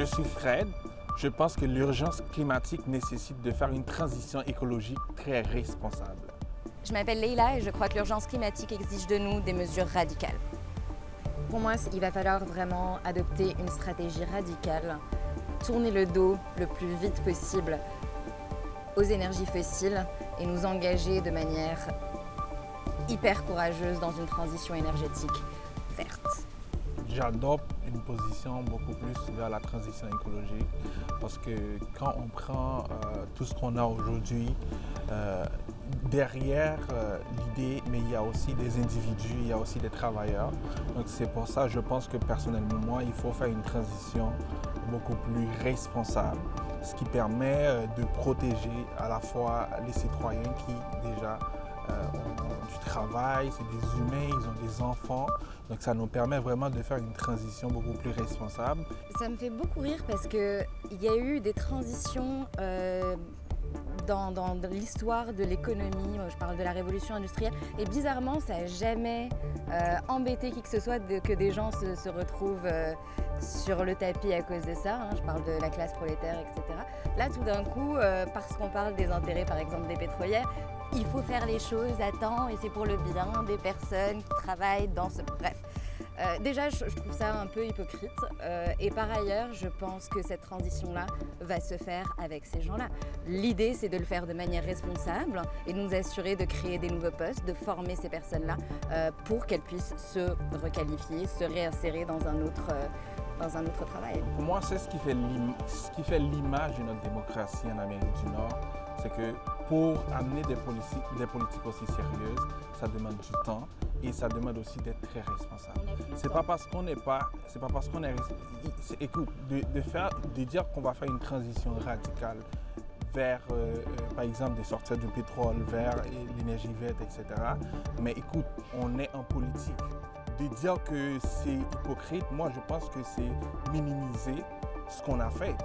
Je suis Fred. Je pense que l'urgence climatique nécessite de faire une transition écologique très responsable. Je m'appelle Leila et je crois que l'urgence climatique exige de nous des mesures radicales. Pour moi, il va falloir vraiment adopter une stratégie radicale, tourner le dos le plus vite possible aux énergies fossiles et nous engager de manière hyper courageuse dans une transition énergétique verte. J'adopte une position beaucoup plus vers la transition écologique parce que quand on prend tout ce qu'on a aujourd'hui, derrière l'idée, mais il y a aussi des individus, il y a aussi des travailleurs. Donc c'est pour ça, je pense que personnellement, moi, il faut faire une transition beaucoup plus responsable, ce qui permet de protéger à la fois les citoyens qui déjà ont du travail, c'est des humains, ils ont des enfants. Donc ça nous permet vraiment de faire une transition beaucoup plus responsable. Ça me fait beaucoup rire parce qu'il y a eu des transitions dans l'histoire de l'économie. Je parle de la révolution industrielle. Et bizarrement, ça n'a jamais embêté qui que ce soit que des gens se retrouvent sur le tapis à cause de ça. Je parle de la classe prolétaire, etc. Là, tout d'un coup, parce qu'on parle des intérêts, par exemple, des pétrolières, il faut faire les choses à temps et c'est pour le bien des personnes qui travaillent dans ce... Bref. Déjà, je trouve ça un peu hypocrite. Et par ailleurs, je pense que cette transition-là va se faire avec ces gens-là. L'idée, c'est de le faire de manière responsable et de nous assurer de créer des nouveaux postes, de former ces personnes-là pour qu'elles puissent se requalifier, se réinsérer dans un autre travail. Pour moi, c'est ce qui fait l'image de notre démocratie en Amérique du Nord. C'est que pour amener des politiques aussi sérieuses, ça demande du temps et ça demande aussi d'être très responsable. C'est pas parce qu'on est écoute, de dire qu'on va faire une transition radicale vers, par exemple, de sortir du pétrole, vers l'énergie verte, etc. Mais écoute, on est en politique. De dire que c'est hypocrite, moi je pense que c'est minimiser ce qu'on a fait.